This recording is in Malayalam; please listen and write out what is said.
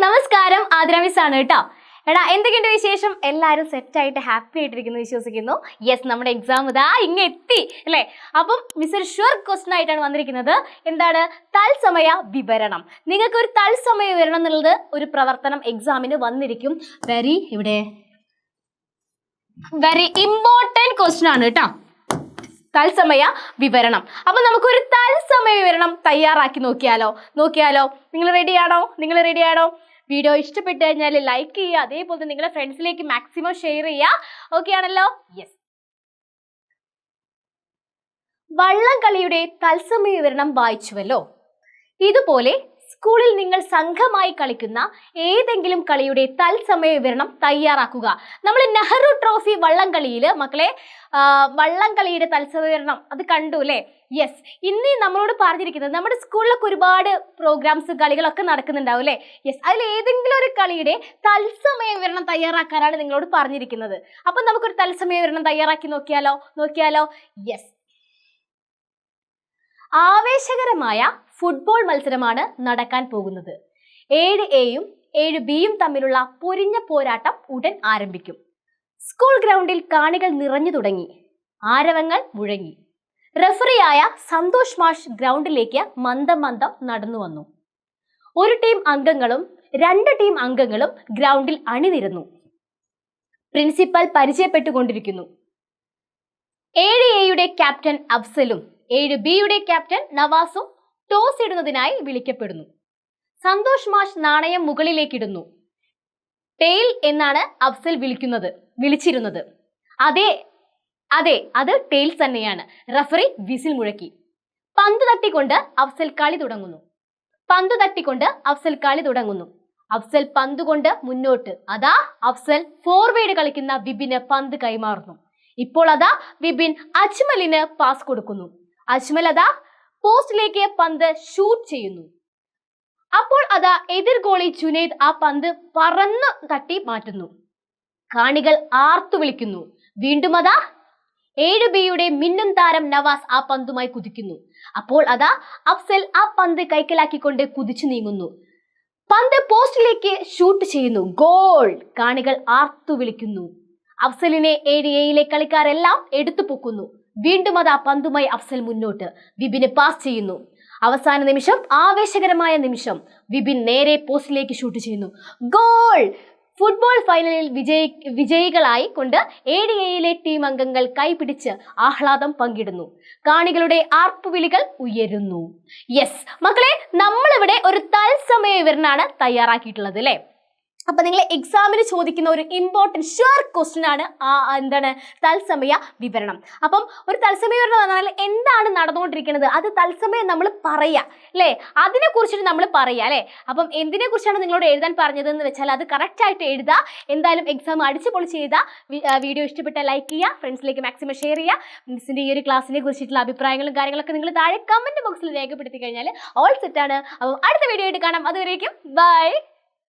നമസ്കാരം, ആതിര മിസ് ആണ് കേട്ടോ. എടാ, എന്തൊക്കെയുണ്ട് വിശേഷം? എല്ലാവരും സെറ്റായിട്ട് ഹാപ്പി ആയിട്ടിരിക്കുന്നു വിശ്വസിക്കുന്നു. യെസ്, നമ്മുടെ എക്സാം ഇതാ ഇങ്ങ് എത്തി അല്ലേ. അപ്പം മിസ് ഒരു ഷുവർ ക്വസ്റ്റൻ ആയിട്ടാണ് വന്നിരിക്കുന്നത്. എന്താണ്? തത്സമയ വിവരണം. നിങ്ങൾക്ക് ഒരു തത്സമയ വിവരണം എന്നുള്ളത് ഒരു പ്രവർത്തനം എക്സാമിന് വന്നിരിക്കും. വെരി ഇമ്പോർട്ടൻറ്റ് ക്വസ്റ്റൻ ആണ് കേട്ടോ, തത്സമയ വിവരണം. അപ്പൊ നമുക്കൊരു തത്സമയ വിവരണം തയ്യാറാക്കി നോക്കിയാലോ? നിങ്ങൾ റെഡിയാണോ? വീഡിയോ ഇഷ്ടപ്പെട്ടു കഴിഞ്ഞാൽ ലൈക്ക് ചെയ്യുക, അതേപോലെ നിങ്ങളുടെ ഫ്രണ്ട്സിലേക്ക് മാക്സിമം ഷെയർ ചെയ്യുക. ഓക്കെ ആണല്ലോ? യെസ്. വള്ളംകളിയുടെ തത്സമയ വിവരണം വായിച്ചുവല്ലോ. ഇതുപോലെ സ്കൂളിൽ നിങ്ങൾ സംഘമായി കളിക്കുന്ന ഏതെങ്കിലും കളിയുടെ തത്സമയ വിവരണം തയ്യാറാക്കുക. നമ്മൾ നെഹ്റു ട്രോഫി വള്ളംകളിയിൽ മക്കളെ വള്ളംകളിയുടെ തത്സമയ വിവരണം അത് കണ്ടു അല്ലേ? യെസ്. ഇന്ന് നമ്മളോട് പറഞ്ഞിരിക്കുന്നത് നമ്മുടെ സ്കൂളിലൊക്കെ ഒരുപാട് പ്രോഗ്രാംസ് കളികളൊക്കെ നടക്കുന്നുണ്ടാവും അല്ലേ? യെസ്. അതിൽ ഏതെങ്കിലും ഒരു കളിയുടെ തത്സമയ വിവരണം തയ്യാറാക്കാനാണ് നിങ്ങളോട് പറഞ്ഞിരിക്കുന്നത്. അപ്പം നമുക്കൊരു തത്സമയ വിവരണം തയ്യാറാക്കി നോക്കിയാലോ? യെസ്. ആവേശകരമായ ഫുട്ബോൾ മത്സരമാണ് നടക്കാൻ പോകുന്നത്. 7Aയും 7Bയും തമ്മിലുള്ള പൊരിഞ്ഞ പോരാട്ടം ഉടൻ ആരംഭിക്കും. സ്കൂൾ ഗ്രൗണ്ടിൽ കാണികൾ നിറഞ്ഞു തുടങ്ങി, ആരവങ്ങൾ മുഴങ്ങി. റഫറിയായ സന്തോഷ് മാഷ് ഗ്രൗണ്ടിലേക്ക് മന്ദം നടന്നു വന്നു. ഒരു ടീം അംഗങ്ങളും 2 ടീം അംഗങ്ങളും ഗ്രൗണ്ടിൽ അണിനിരന്നു. പ്രിൻസിപ്പൽ പരിചയപ്പെട്ടുകൊണ്ടിരിക്കുന്നു. 7Aയുടെ ക്യാപ്റ്റൻ അഫ്സലും 7Bയുടെ ക്യാപ്റ്റൻ നവാസും ടോസ് ഇടുന്നതിനായി വിളിക്കപ്പെടുന്നു. സന്തോഷ് മാഷ് നാണയം മുകളിലേക്കിടുന്നു. ടെയിൽ എന്നാണ് അഫ്സൽ വിളിച്ചിരുന്നത്. അതെ, അത് ടെയിൽസ് തന്നെയാണ്. റഫറി വിസിൽ മുഴക്കി. പന്ത് തട്ടിക്കൊണ്ട് അഫ്സൽ കളി തുടങ്ങുന്നു. അഫ്സൽ പന്തുകൊണ്ട് മുന്നോട്ട്. അതാ അഫ്സൽ ഫോർവേഡ് കളിക്കുന്ന വിപിന് പന്ത് കൈമാറുന്നു. ഇപ്പോൾ അതാ വിപിൻ അജ്മലിന് പാസ് കൊടുക്കുന്നു. അജ്മൽ അതാ പോസ്റ്റിലേക്ക് പന്ത് ഷൂട്ട് ചെയ്യുന്നു. അപ്പോൾ അതാ എതിർ ഗോളി ജുനൈദ് ആ പന്ത് പറന്ന് തട്ടി മാറ്റുന്നു. കാണികൾ ആർത്തു വിളിക്കുന്നു. വീണ്ടും അതാ 7Bയുടെ മിന്നും താരം നവാസ് ആ പന്തുമായി കുതിക്കുന്നു. അപ്പോൾ അതാ അഫ്സൽ ആ പന്ത് കൈക്കലാക്കിക്കൊണ്ട് കുതിച്ചു നീങ്ങുന്നു. പന്ത് പോസ്റ്റിലേക്ക് ഷൂട്ട് ചെയ്യുന്നു. ഗോൾ! കാണികൾ ആർത്തു വിളിക്കുന്നു. അഫ്സലിനെ 7Aയിലെ കളിക്കാരെല്ലാം എടുത്തു പൊക്കുന്നു. വീണ്ടും അതാ പന്തുമായി അഫ്സൽ മുന്നോട്ട്. വിപിന് പാസ് ചെയ്യുന്നു. അവസാന നിമിഷം, ആവേശകരമായ നിമിഷം. വിപിൻ നേരെ പോസ്റ്റിലേക്ക് ഷൂട്ട് ചെയ്യുന്നു. ഗോൾ! ഫുട്ബോൾ ഫൈനലിൽ വിജയികളായി കൊണ്ട് 7Aയിലെ ടീം അംഗങ്ങൾ കൈപിടിച്ച് ആഹ്ലാദം പങ്കിടുന്നു. കാണികളുടെ ആർപ്പുവിളികൾ ഉയരുന്നു. യെസ് മക്കളെ, നമ്മളിവിടെ ഒരു തത്സമയ വിവരണമാണ് തയ്യാറാക്കിയിട്ടുള്ളത് അല്ലേ. അപ്പൊ നിങ്ങൾ എക്സാമിന് ചോദിക്കുന്ന ഒരു ഇമ്പോർട്ടൻറ്റ് ഷുവർ ക്വസ്റ്റ്യൻ ആണ് എന്താണ് തത്സമയ വിവരണം. അപ്പം ഒരു തത്സമയ വിവരണം എന്ന് പറഞ്ഞാൽ എന്താണ് നടന്നുകൊണ്ടിരിക്കുന്നത് അത് തത്സമയം നമ്മൾ പറയാ അല്ലേ, അതിനെ കുറിച്ചിട്ട് നമ്മൾ പറയാ അല്ലേ. അപ്പം എന്തിനെ കുറിച്ചാണ് നിങ്ങളോട് എഴുതാൻ പറഞ്ഞതെന്ന് വെച്ചാൽ അത് കറക്റ്റ് ആയിട്ട് എഴുതുക. എന്തായാലും എക്സാം അടിച്ചു പൊളിച്ച് ചെയ്താൽ വീഡിയോ ഇഷ്ടപ്പെട്ടാൽ ലൈക്ക് ചെയ്യുക, ഫ്രണ്ട്സിലേക്ക് മാക്സിമം ഷെയർ ചെയ്യുക. മിസ്സിന്റെ ഈ ഒരു ക്ലാസ്സിനെ കുറിച്ചിട്ടുള്ള അഭിപ്രായങ്ങളും കാര്യങ്ങളൊക്കെ നിങ്ങൾ താഴെ കമന്റ് ബോക്സിൽ രേഖപ്പെടുത്തി കഴിഞ്ഞാൽ ഓൾ സെറ്റ് ആണ്. അപ്പം അടുത്ത വീഡിയോ ആയിട്ട് കാണാം. അതുവരേക്കും ബൈ.